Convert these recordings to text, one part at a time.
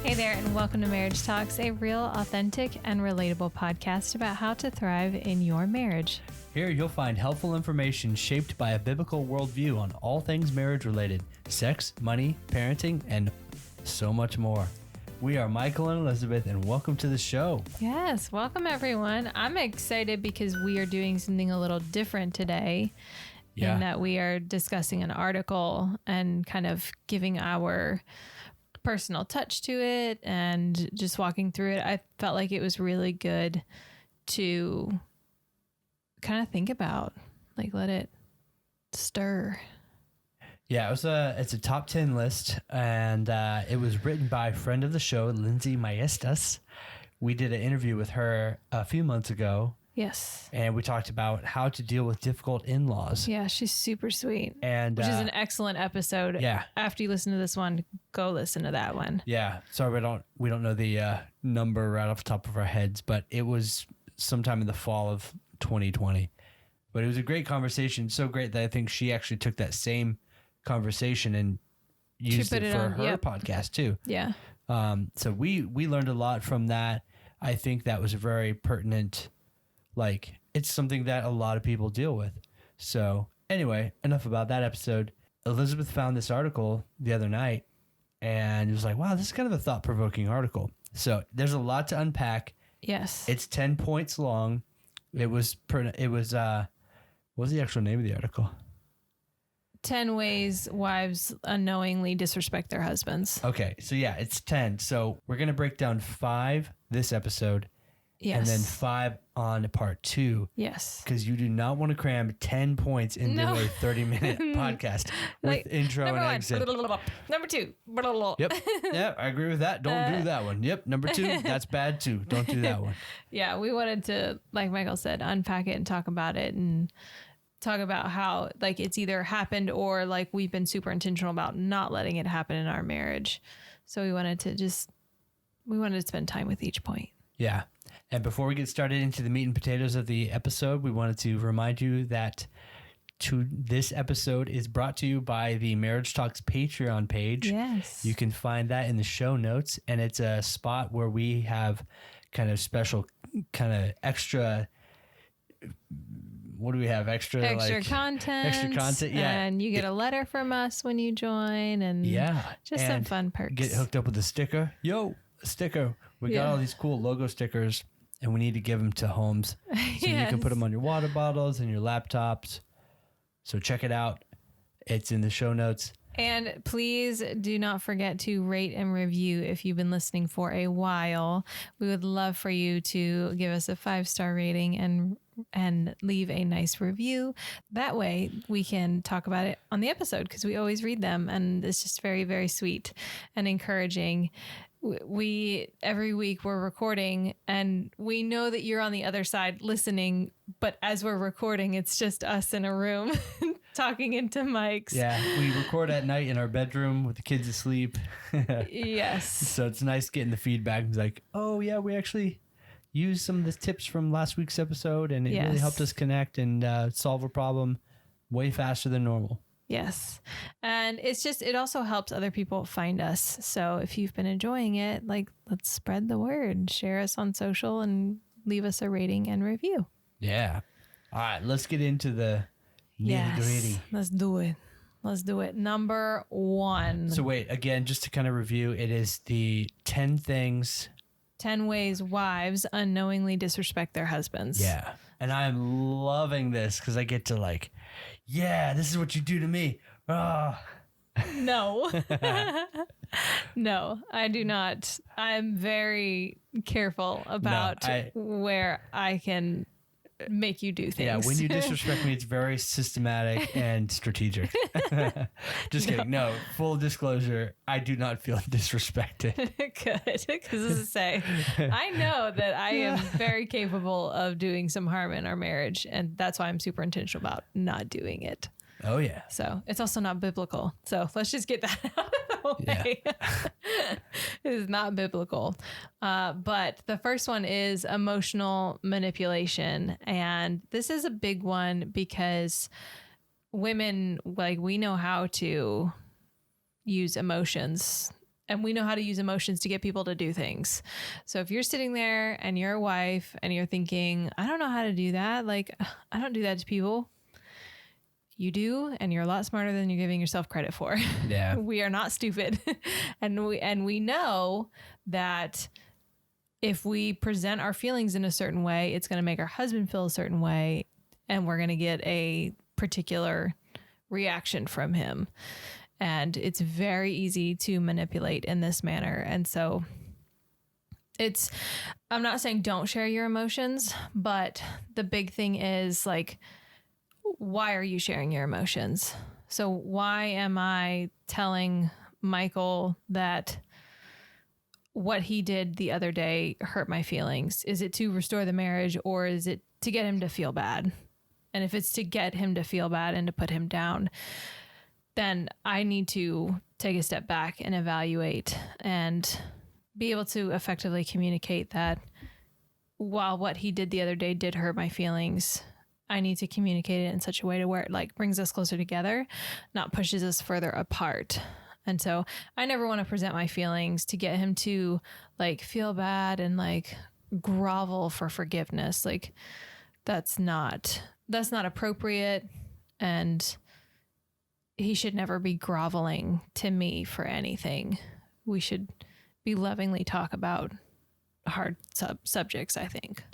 Hey there, and welcome to Marriage Talks, a real, authentic, and relatable podcast about how to thrive in your marriage. Here you'll find helpful information shaped by a biblical worldview on all things marriage related, sex, money, parenting, and so much more. We are Michael and Elizabeth, and welcome to the show. Yes, welcome everyone. I'm excited because we are doing something a little different today. In that we are discussing an article and kind of giving our personal touch to it and just walking through it. I felt like it was really good to kind of think about, like, let it stir. Yeah, it's a top 10 list, and it was written by a friend of the show, Lindsey Maestas. We did an interview with her a few months ago. Yes. And we talked about how to deal with difficult in-laws. Yeah, she's super sweet. And which is an excellent episode. Yeah. After you listen to this one, go listen to that one. Yeah. Sorry, we don't know the number right off the top of our heads, but it was sometime in the fall of 2020. But it was a great conversation. So great that I think she actually took that same conversation and used it for her podcast too. Yeah. So we learned a lot from that. I think that was a very pertinent. Like, it's something that a lot of people deal with. So anyway, enough about that episode. Elizabeth found this article the other night and was like, wow, this is kind of a thought-provoking article. So there's a lot to unpack. Yes. It's 10 points long. What was the actual name of the article? 10 ways wives unknowingly disrespect their husbands. Okay. So yeah, it's 10. So we're going to break down 5 this episode. Yes. And then 5 on part 2. Yes. Because you do not want to cram 10 points into a 30-minute podcast with intro and exit. Number 2. Yep. Yeah, I agree with that. Don't do that one. Yep. Number 2, that's bad too. Don't do that one. Yeah, we wanted to, like Michael said, unpack it and talk about it and talk about how, like, it's either happened or, like, we've been super intentional about not letting it happen in our marriage. So we wanted to spend time with each point. Yeah. And before we get started into the meat and potatoes of the episode, we wanted to remind you that this episode is brought to you by the Marriage Talks Patreon page. Yes. You can find that in the show notes, and it's a spot where we have kind of special, kind of extra. What do we have? Extra content. Yeah. And you get a letter from us when you join, and just some fun perks. Get hooked up with a sticker. A sticker. We got all these cool logo stickers, and we need to give them to homes so you can put them on your water bottles and your laptops. So check it out. It's in the show notes. And please do not forget to rate and review if you've been listening for a while. We would love for you to give us a 5-star rating and leave a nice review. That way we can talk about it on the episode, because we always read them, and it's just very, very sweet and encouraging. We every week we're recording, and we know that you're on the other side listening, but as we're recording, it's just us in a room talking into mics. Yeah, we record at night in our bedroom with the kids asleep. Yes. So it's nice getting the feedback. It's like, oh yeah, we actually used some of the tips from last week's episode, and it really helped us connect and solve a problem way faster than normal. Yes. And it also helps other people find us. So if you've been enjoying it, like, let's spread the word, share us on social, and leave us a rating and review. Yeah. All right. Let's get into the nitty-gritty. Yes, let's do it. Number 1. So wait, again, just to kind of review, it is the 10 ways wives unknowingly disrespect their husbands. Yeah. And I'm loving this because I get to, like, this is what you do to me. Oh. No. No, I do not. I'm very careful about where I can make you do things. Yeah, when you disrespect me, it's very systematic and strategic. Just kidding. No, full disclosure, I do not feel disrespected. Good, because as I say, I know that I am very capable of doing some harm in our marriage, and that's why I'm super intentional about not doing it. Oh, yeah. So it's also not biblical. So let's just get that out of the way. It is not biblical. But the first one is emotional manipulation. And this is a big one because women, like, we know how to use emotions And we know how to use emotions to get people to do things. So if you're sitting there and you're a wife and you're thinking, I don't know how to do that. Like, I don't do that to people. You do, and you're a lot smarter than you're giving yourself credit for. Yeah. We are not stupid. and we know that if we present our feelings in a certain way, it's going to make our husband feel a certain way, and we're going to get a particular reaction from him. And it's very easy to manipulate in this manner. And so I'm not saying don't share your emotions, but the big thing is like, why are you sharing your emotions? So why am I telling Michael that what he did the other day hurt my feelings? Is it to restore the marriage, or is it to get him to feel bad? And if it's to get him to feel bad and to put him down, then I need to take a step back and evaluate and be able to effectively communicate that while what he did the other day did hurt my feelings, I need to communicate it in such a way to where it like brings us closer together, not pushes us further apart. And so I never want to present my feelings to get him to like feel bad and like grovel for forgiveness. Like that's not appropriate, and he should never be groveling to me for anything. We should be lovingly talk about hard subjects, I think.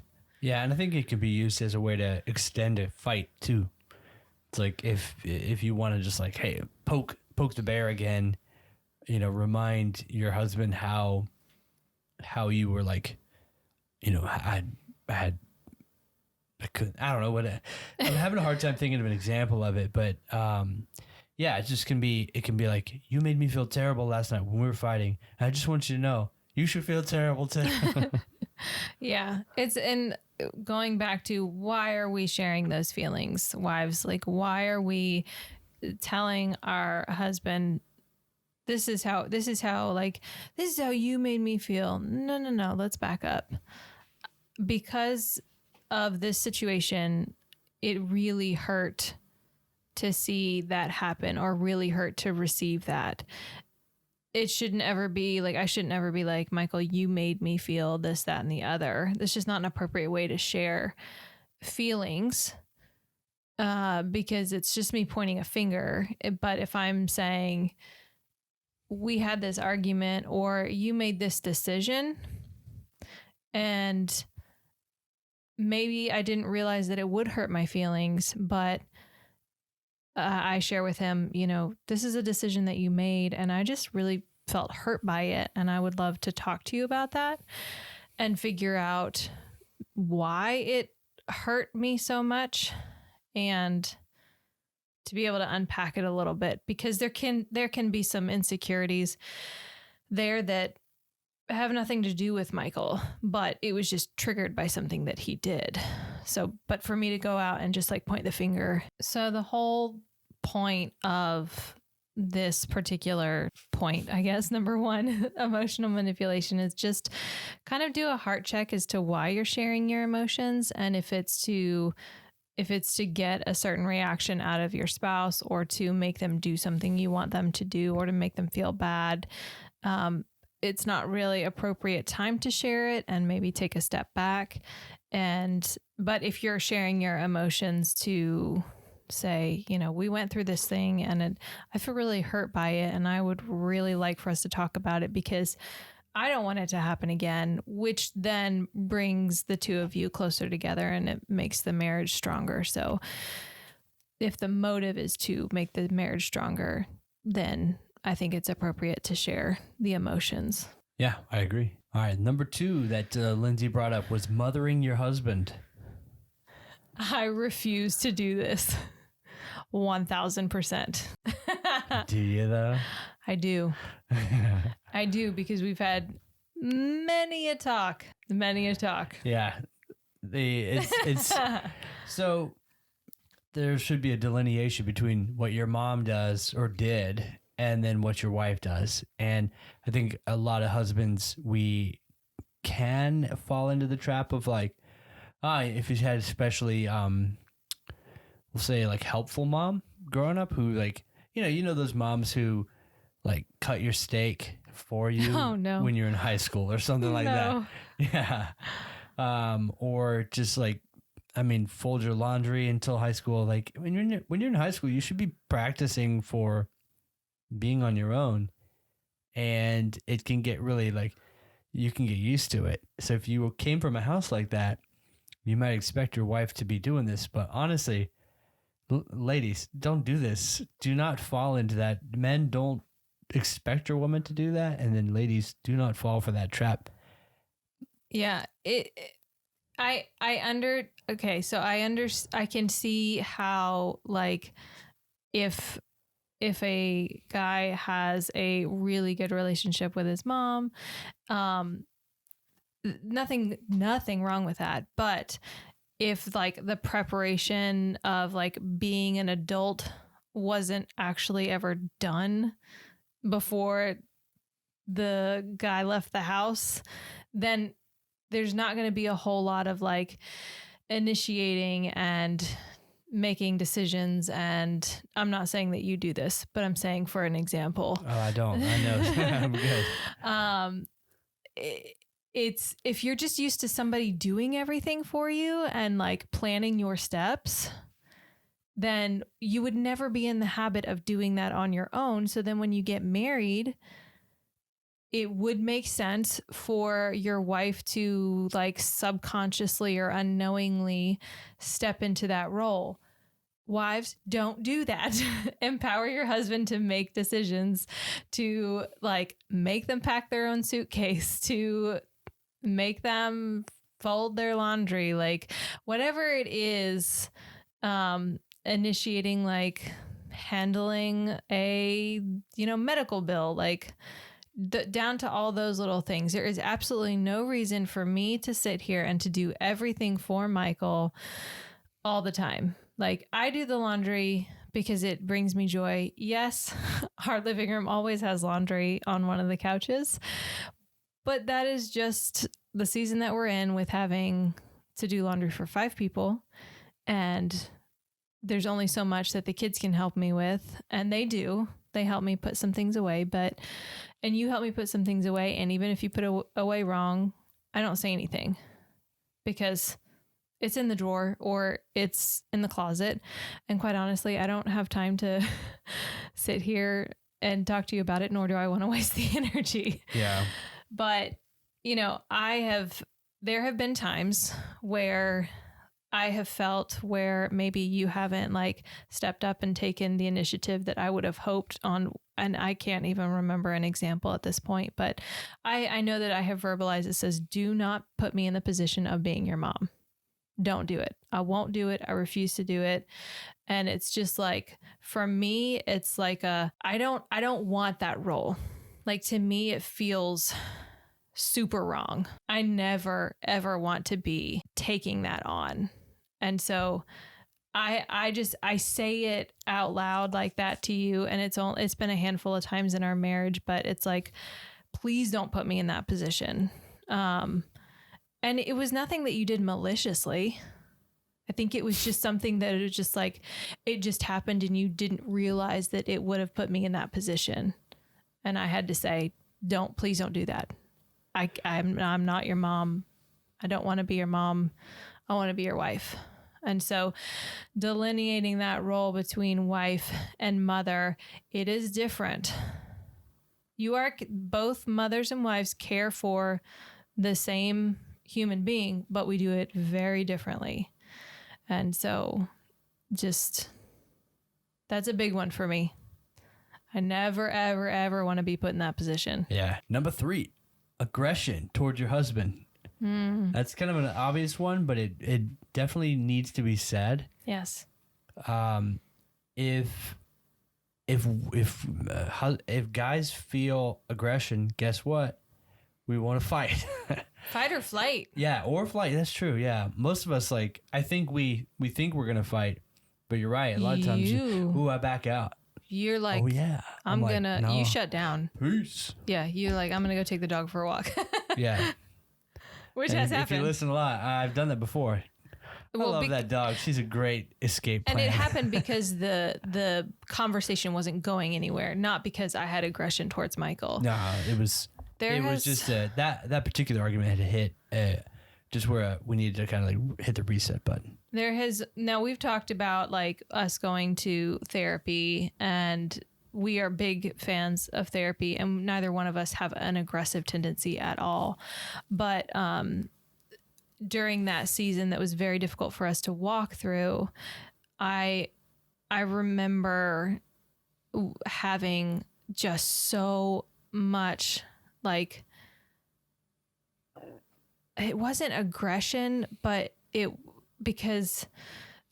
Yeah, and I think it can be used as a way to extend a fight too. It's like if you want to just like, hey, poke the bear again, you know, remind your husband how you were like, you know, I don't know what I'm having a hard time thinking of an example of it, but yeah, it can be like, you made me feel terrible last night when we were fighting. I just want you to know you should feel terrible too. Yeah, it's in going back to why are we sharing those feelings, wives? Like, why are we telling our husband, this is how you made me feel? No, let's back up. Because of this situation, it really hurt to see that happen, or really hurt to receive that. It shouldn't ever be like, I shouldn't ever be like, Michael, you made me feel this, that, and the other. That's just not an appropriate way to share feelings, because it's just me pointing a finger. But if I'm saying, we had this argument, or you made this decision, and maybe I didn't realize that it would hurt my feelings, but I share with him, you know, this is a decision that you made, and I just really felt hurt by it. And I would love to talk to you about that and figure out why it hurt me so much, and to be able to unpack it a little bit, because there can be some insecurities there that have nothing to do with Michael, but it was just triggered by something that he did. So, but for me to go out and just like point the finger. So the whole point of this particular point, I guess, number one, emotional manipulation, is just kind of do a heart check as to why you're sharing your emotions. And if it's to get a certain reaction out of your spouse, or to make them do something you want them to do, or to make them feel bad, it's not really appropriate time to share it, and maybe take a step back. But if you're sharing your emotions to say, you know, we went through this thing and I feel really hurt by it, and I would really like for us to talk about it because I don't want it to happen again, which then brings the two of you closer together, and it makes the marriage stronger. So if the motive is to make the marriage stronger, then I think it's appropriate to share the emotions. Yeah, I agree. All right. Number 2 that Lindsey brought up was mothering your husband. I refuse to do this. 1000%. Do you though? I do. I do, because we've had many a talk. Yeah. It's so there should be a delineation between what your mom does or did and then what your wife does. And I think a lot of husbands, we can fall into the trap of like, if you had especially, we'll say like helpful mom growing up who like, you know, those moms who like cut your steak for you Oh, no. when you're in high school or something like No. that. Yeah. Or just like, I mean, fold your laundry until high school. Like when you're in high school, you should be practicing for being on your own, and it can get really like, you can get used to it. So if you came from a house like that, you might expect your wife to be doing this, but honestly, ladies, don't do this. Do not fall into that. Men don't expect your woman to do that, and then ladies, do not fall for that trap. Yeah, I can see how, like, if a guy has a really good relationship with his mom, nothing wrong with that. But if like the preparation of like being an adult wasn't actually ever done before the guy left the house, then there's not going to be a whole lot of like initiating and making decisions. And I'm not saying that you do this, but I'm saying for an example. Oh, I don't. I know. I'm good. It's if you're just used to somebody doing everything for you and like planning your steps, then you would never be in the habit of doing that on your own. So then when you get married, it would make sense for your wife to like subconsciously or unknowingly step into that role. Wives, don't do that. Empower your husband to make decisions, to like make them pack their own suitcase, to make them fold their laundry, like whatever it is, initiating like handling a, medical bill, like down to all those little things. There is absolutely no reason for me to sit here and to do everything for Michael all the time. Like I do the laundry because it brings me joy. Yes, our living room always has laundry on one of the couches, but that is just the season that we're in with having to do laundry for 5 people. And there's only so much that the kids can help me with. And they do. They help me put some things away, and you help me put some things away. And even if you put away wrong, I don't say anything because it's in the drawer or it's in the closet. And quite honestly, I don't have time to sit here and talk to you about it, nor do I want to waste the energy. Yeah. But, there have been times where I have felt where maybe you haven't like stepped up and taken the initiative that I would have hoped on. And I can't even remember an example at this point, but I know that I have verbalized it says, do not put me in the position of being your mom. Don't do it. I won't do it. I refuse to do it. And it's just like, for me, it's like I don't want that role. Like to me, it feels super wrong. I never, ever want to be taking that on. And so I say it out loud like that to you. And it's been a handful of times in our marriage, but it's like, please don't put me in that position. And it was nothing that you did maliciously. I think it was just something that it was just like, it just happened and you didn't realize that it would have put me in that position. And I had to say, please don't do that. I'm not your mom. I don't want to be your mom. I want to be your wife. And so delineating that role between wife and mother, it is different. You are both mothers and wives care for the same human being, but we do it very differently. And so just, that's a big one for me. I never, ever, ever want to be put in that position. Yeah. Number 3, aggression towards your husband. That's kind of an obvious one, but it definitely needs to be said. Yes. If guys feel aggression, guess what? We want to fight. Fight or flight. Yeah, or flight. That's true. Yeah, most of us I think we think we're gonna fight, but you're right. A lot of times, I back out. You're like, oh yeah, I'm like, gonna. no. You shut down. Peace. Yeah, you're like, I'm gonna go take the dog for a walk. Yeah. Which and has if happened. you listen a lot, I've done that before. I love that dog. She's a great escape plan. And it happened because the conversation wasn't going anywhere, not because I had aggression towards Michael. No, it was just that particular argument had to hit just where we needed to kind of like hit the reset button. Now we've talked about like us going to therapy, and we are big fans of therapy, and neither one of us have an aggressive tendency at all. But during that season that was very difficult for us to walk through, I remember having just so much, like, it wasn't aggression, but because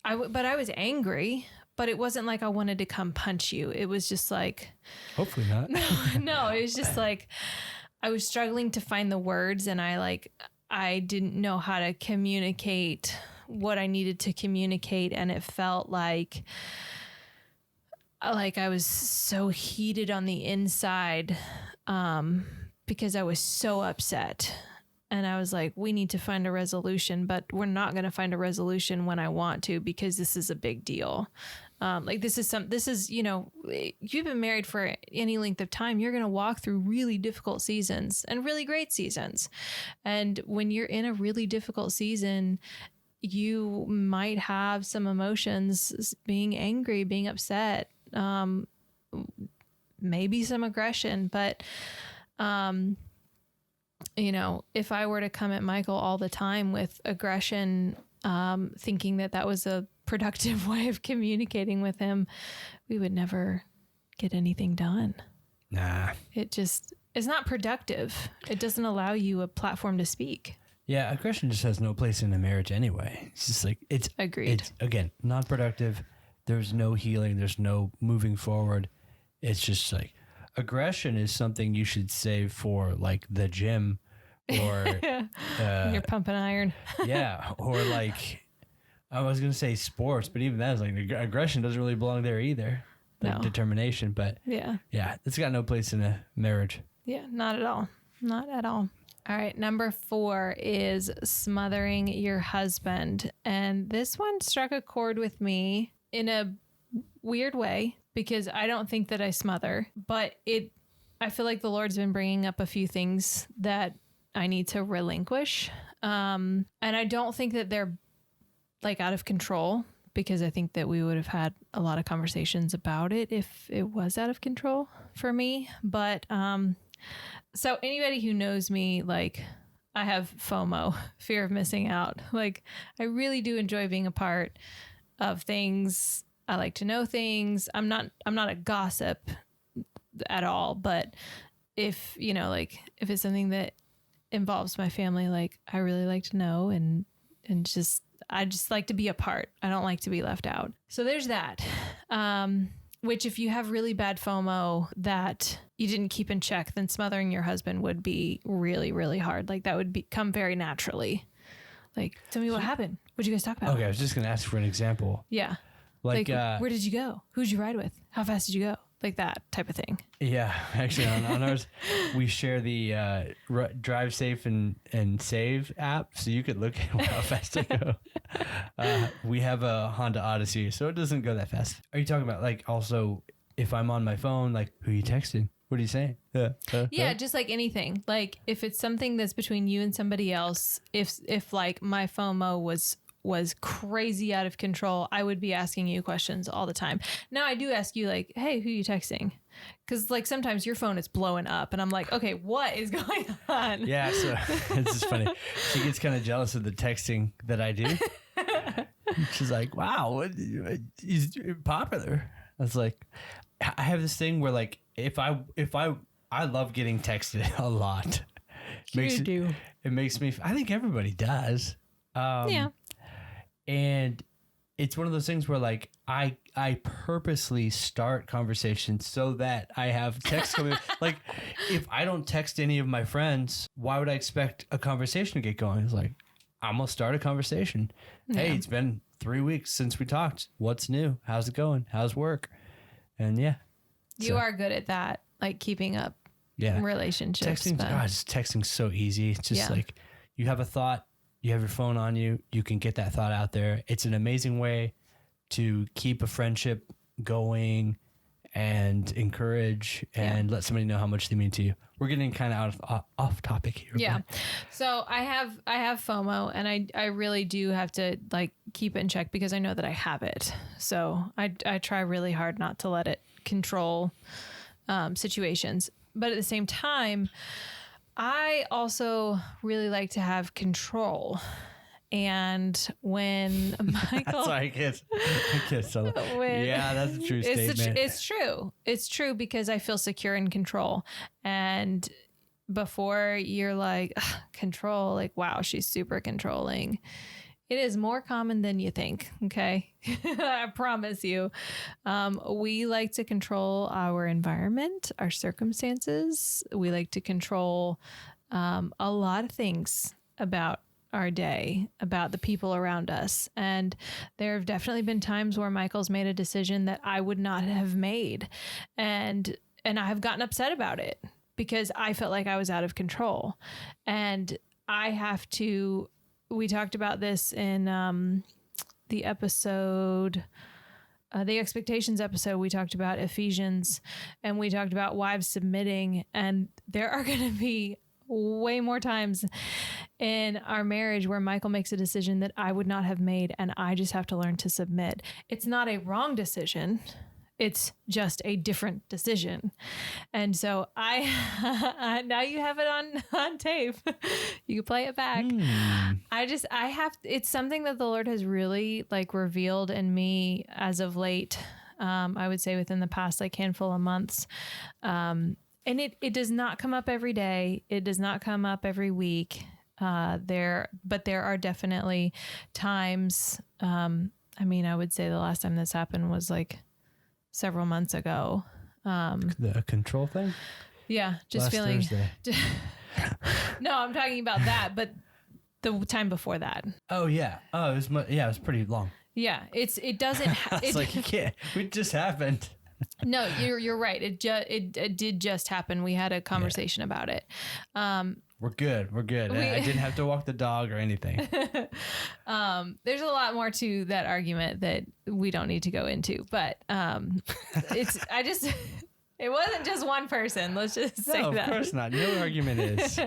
I was angry, but it wasn't like I wanted to come punch you. It was just like, hopefully not. No, it was just like, I was struggling to find the words, and I didn't know how to communicate what I needed to communicate. And it felt like I was so heated on the inside, because I was so upset. And I was like, we need to find a resolution, but we're not going to find a resolution when I want to, because this is a big deal. This is, you've been married for any length of time. You're going to walk through really difficult seasons and really great seasons. And when you're in a really difficult season, you might have some emotions, being angry, being upset, maybe some aggression, but, if I were to come at Michael all the time with aggression, thinking that was a productive way of communicating with him, we would never get anything done. Nah. It's not productive. It doesn't allow you a platform to speak. Yeah, aggression just has no place in a marriage anyway. It's just like, agreed. It's, again, not productive. There's no healing. There's no moving forward. It's just like, aggression is something you should save for like the gym or you're pumping iron. Yeah. Or like, I was going to say sports, but even that is like, aggression doesn't really belong there either. Like No. determination, but yeah, it's got no place in a marriage. Yeah, not at all. Not at all. All right. Number 4 is smothering your husband. And this one struck a chord with me in a weird way, because I don't think that I smother, but I feel like the Lord's been bringing up a few things that I need to relinquish. And I don't think that they're like out of control, because I think that we would have had a lot of conversations about it if it was out of control for me. But, so anybody who knows me, like, I have FOMO, fear of missing out. Like, I really do enjoy being a part of things. I like to know things. I'm not a gossip at all, but if it's something that involves my family, like, I really like to know, and I just like to be a part. I don't like to be left out. So there's that. Which, if you have really bad FOMO that you didn't keep in check, then smothering your husband would be really, really hard. Like, that would come very naturally. Like, tell me what happened. What'd you guys talk about? Okay, I was just going to ask for an example. Yeah. Like where did you go? Who'd you ride with? How fast did you go? Like that type of thing. Yeah, actually on ours, we share the Drive Safe and Save app, so you could look at how fast I go. We have a Honda Odyssey, so it doesn't go that fast. Are you talking about, like, also if I'm on my phone, like, who are you texting? What are you saying? Yeah, just like anything. Like, if it's something that's between you and somebody else, if like my FOMO was crazy out of control, I would be asking you questions all the time. Now I do ask you, like, hey, who are you texting? Because, like, sometimes your phone is blowing up and I'm like, okay, what is going on? Yeah, so it's just funny. She gets kind of jealous of the texting that I do. She's like, wow, he's popular. I was like, I have this thing where, like, if I love getting texted a lot. It makes me, I think everybody does. Yeah. And it's one of those things where, like, I purposely start conversations so that I have text coming. Like, if I don't text any of my friends, why would I expect a conversation to get going? It's like, I'm going to start a conversation. Yeah. Hey, it's been 3 weeks since we talked. What's new? How's it going? How's work? And yeah. You are good at that, like, keeping up relationships. Texting's so easy. It's just like, you have a thought, you have your phone on you, you can get that thought out there. It's an amazing way to keep a friendship going and encourage and let somebody know how much they mean to you. We're getting kind of off topic here. Yeah. So I have FOMO, and I really do have to like keep it in check because I know that I have it. So I try really hard not to let it control situations. But at the same time, I also really like to have control. And when Michael, sorry, kids. Yeah, that's a true statement. It's true. It's true because I feel secure in control. And before you're like, control, like, wow, she's super controlling. It is more common than you think. Okay. I promise you. We like to control our environment, our circumstances. We like to control a lot of things about our day, about the people around us. And there have definitely been times where Michael's made a decision that I would not have made. And I have gotten upset about it because I felt like I was out of control. And I have to, we talked about this in the episode, the expectations episode. We talked about Ephesians, and we talked about wives submitting. And there are going to be way more times in our marriage where Michael makes a decision that I would not have made, and I just have to learn to submit. It's not a wrong decision. It's just a different decision. And so I now you have it on tape. You can play it back. It's something that the Lord has really like revealed in me as of late. I would say within the past like handful of months. And it does not come up every day. It does not come up every week. But there are definitely times. I mean, I would say the last time this happened was like several months ago. The control thing? Yeah, just last feeling. Thursday. No, I'm talking about that, but the time before that. Oh yeah. Oh, it was pretty long. Yeah, it doesn't. It's like you can't. It just happened. No, you're right. It did just happen. We had a conversation about it. We're good. I didn't have to walk the dog or anything. There's a lot more to that argument that we don't need to go into, but it wasn't just one person. Let's just say that. No, of course not. No argument is.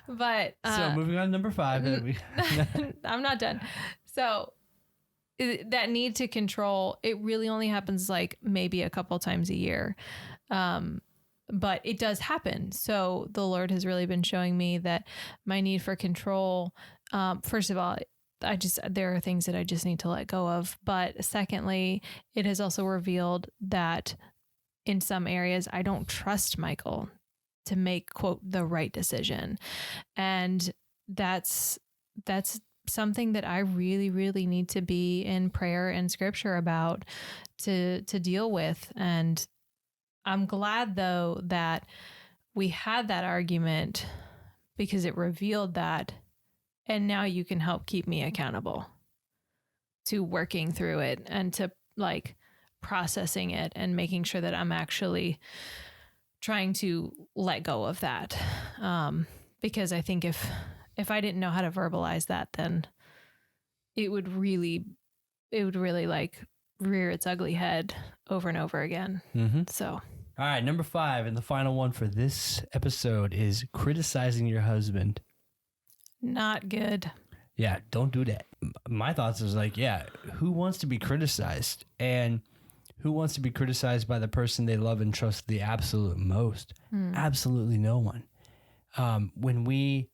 But so moving on to number 5. I'm not done. So that need to control, it really only happens like maybe a couple times a year. But it does happen. So the Lord has really been showing me that my need for control, first of all, there are things that I just need to let go of. But secondly, it has also revealed that in some areas, I don't trust Michael to make, quote, the right decision. And that's something that I really, really need to be in prayer and scripture about to deal with. And I'm glad though that we had that argument because it revealed that. And now you can help keep me accountable to working through it and to like processing it and making sure that I'm actually trying to let go of that. Because I think if I didn't know how to verbalize that, then it would really like rear its ugly head over and over again. Mm-hmm. So, all right, number 5 and the final one for this episode is criticizing your husband. Not good. Yeah, don't do that. My thoughts is like, yeah, who wants to be criticized? And who wants to be criticized by the person they love and trust the absolute most? Absolutely no one. When we,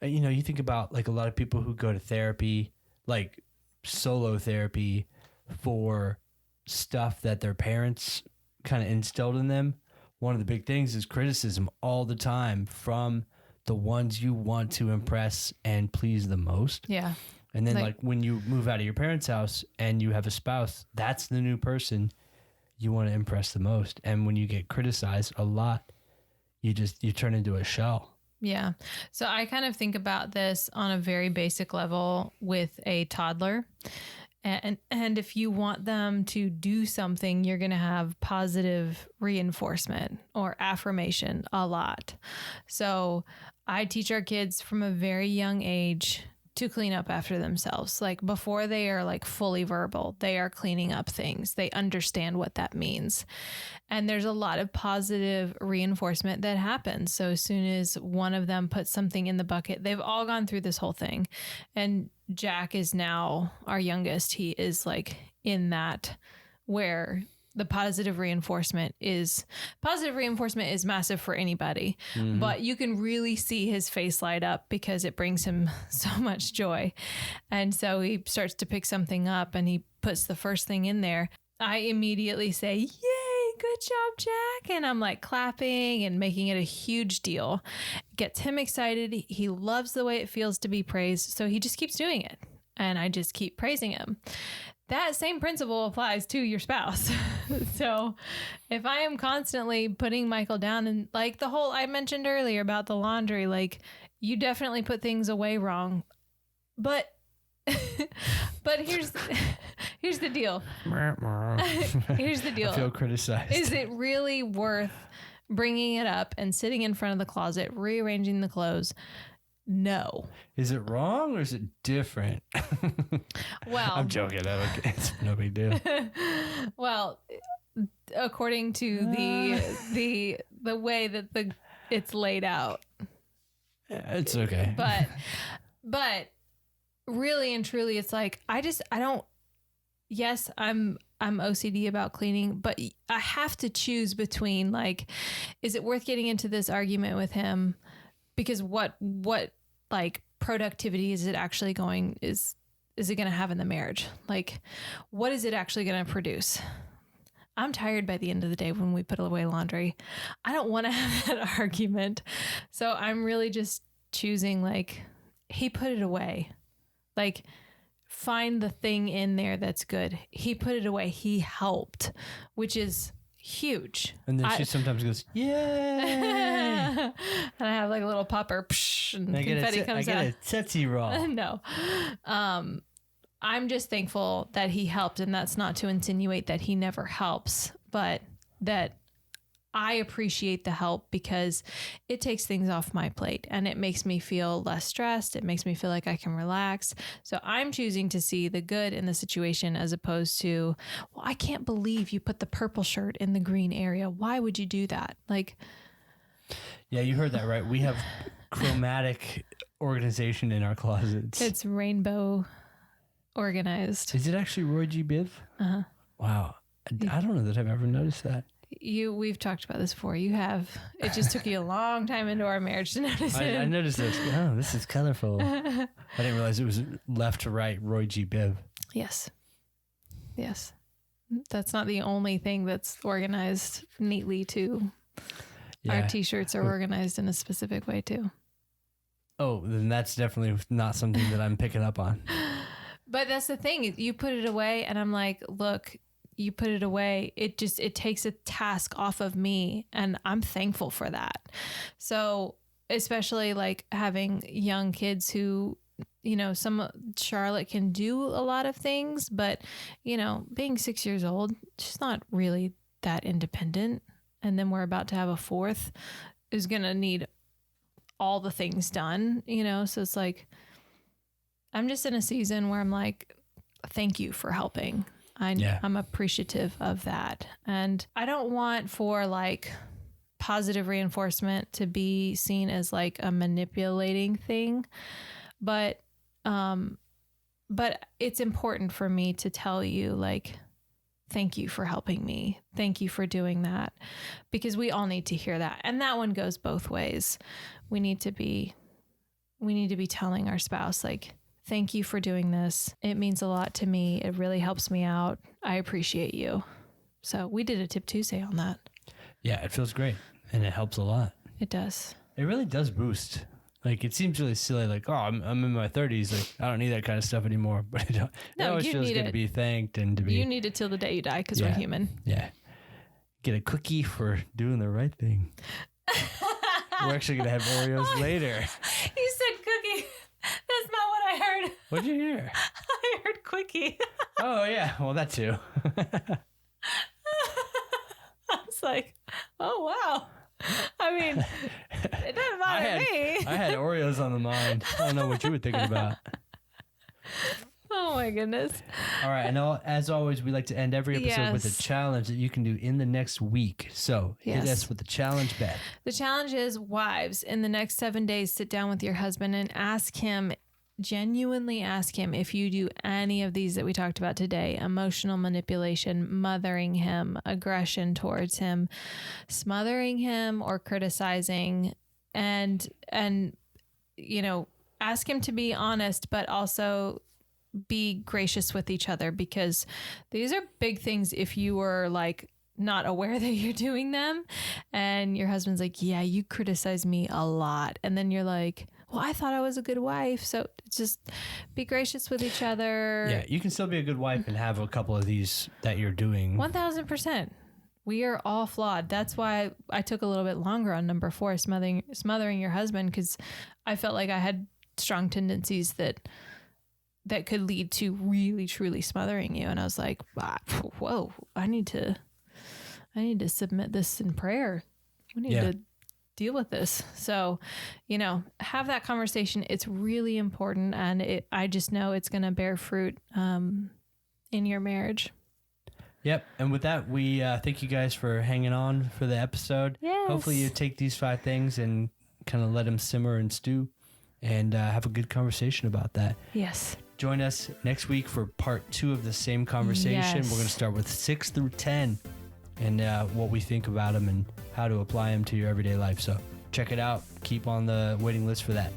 you think about like a lot of people who go to therapy, like solo therapy for stuff that their parents kind of instilled in them. One of the big things is criticism all the time from the ones you want to impress and please the most. Yeah. And then like when you move out of your parents' house and you have a spouse, that's the new person you want to impress the most. And when you get criticized a lot, you turn into a shell. Yeah. So I kind of think about this on a very basic level with a toddler. And if you want them to do something, you're going to have positive reinforcement or affirmation a lot. So I teach our kids from a very young age to clean up after themselves. Like before they are like fully verbal, they are cleaning up things. They understand what that means. And there's a lot of positive reinforcement that happens. So as soon as one of them puts something in the bucket, they've all gone through this whole thing. And Jack is now our youngest. He is like in that where the positive reinforcement is massive for anybody, but you can really see his face light up because it brings him so much joy. And so he starts to pick something up and he puts the first thing in there. I immediately say, "Yay, good job, Jack." And I'm like clapping and making it a huge deal. Gets him excited. He loves the way it feels to be praised. So he just keeps doing it. And I just keep praising him. That same principle applies to your spouse. So if I am constantly putting Michael down, and like the whole I mentioned earlier about the laundry, like you definitely put things away wrong, but here's the deal. Here's the deal. I feel criticized. Is it really worth bringing it up and sitting in front of the closet, rearranging the clothes? No. Is it wrong or is it different? Well, I'm joking. It's no big deal. Well, according to the way that it's laid out, it's okay. But really and truly, it's like I don't. Yes, I'm OCD about cleaning, but I have to choose between like, is it worth getting into this argument with him? Because what like productivity is it actually going is it going to have in the marriage? Like, what is it actually going to produce? I'm tired by the end of the day when we put away laundry. I don't want to have that argument. So I'm really just choosing like, he put it away. Like, find the thing in there that's good. He put it away. He helped, which is huge. And then she sometimes goes, "Yay!" And I have like a little popper, psh, and confetti comes out. I get a Tootsie Roll. No. I'm just thankful that he helped, and that's not to insinuate that he never helps, but that I appreciate the help because it takes things off my plate and it makes me feel less stressed. It makes me feel like I can relax. So I'm choosing to see the good in the situation as opposed to, well, I can't believe you put the purple shirt in the green area. Why would you do that? Like, yeah, you heard that right. We have chromatic organization in our closets. It's rainbow organized. Is it actually Roy G. Biv? Uh-huh. Wow. I don't know that I've ever noticed that. We've talked about this before. You have. It just took you a long time into our marriage to notice it. I noticed this. Oh, this is colorful. I didn't realize it was left to right Roy G. Biv. Yes. That's not the only thing that's organized neatly too. Yeah. Our t-shirts are organized in a specific way too. Oh, then that's definitely not something that I'm picking up on. But that's the thing. You put it away and I'm like, look, you put it away. It takes a task off of me. And I'm thankful for that. So especially like having young kids who, you know, Charlotte can do a lot of things, but you know, being 6 years old, she's not really that independent. And then we're about to have a fourth who's going to need all the things done, you know? So it's like, I'm just in a season where I'm like, thank you for helping. I'm appreciative of that. And I don't want for like positive reinforcement to be seen as like a manipulating thing, but it's important for me to tell you like, thank you for helping me. Thank you for doing that, because we all need to hear that. And that one goes both ways. We need to be telling our spouse like, thank you for doing this. It means a lot to me. It really helps me out. I appreciate you. So we did a Tip Tuesday on that. Yeah, it feels great. And it helps a lot. It does. It really does boost. Like, it seems really silly. Like, oh, I'm in my 30s. Like, I don't need that kind of stuff anymore. But it always feels good to be thanked and to be. You need it till the day you die because we're human. Yeah. Get a cookie for doing the right thing. We're actually going to have Oreos later. You said cookie. That's not what I heard. What'd you hear? I heard quickie. Oh, yeah. Well, that too. I was like, oh, wow. I mean, it doesn't bother me. I had Oreos on the mind. I don't know what you were thinking about. Oh my goodness. All right. And as always, we like to end every episode with a Yes. challenge that you can do in the next week. So hit Yes. us with the challenge, Beth. The challenge is, wives, in the next 7 days, sit down with your husband and genuinely ask him if you do any of these that we talked about today: emotional manipulation, mothering him, aggression towards him, smothering him, or criticizing, and ask him to be honest, but also be gracious with each other, because these are big things if you were like not aware that you're doing them and your husband's like, yeah, you criticize me a lot, and then you're like, well, I thought I was a good wife. So just be gracious with each other. Yeah, you can still be a good wife and have a couple of these that you're doing. 1000%. We are all flawed. That's why I took a little bit longer on number 4, smothering your husband, because I felt like I had strong tendencies that could lead to really truly smothering you. And I was like, whoa, I need to submit this in prayer. We need to deal with this. So, have that conversation. It's really important. And I just know it's going to bear fruit in your marriage. Yep. And with that, we thank you guys for hanging on for the episode. Yes. Hopefully you take these 5 things and kind of let them simmer and stew and have a good conversation about that. Yes. Join us next week for part 2 of the same conversation. Yes. We're going to start with 6 through 10 and what we think about them and how to apply them to your everyday life. So check it out. Keep on the waiting list for that.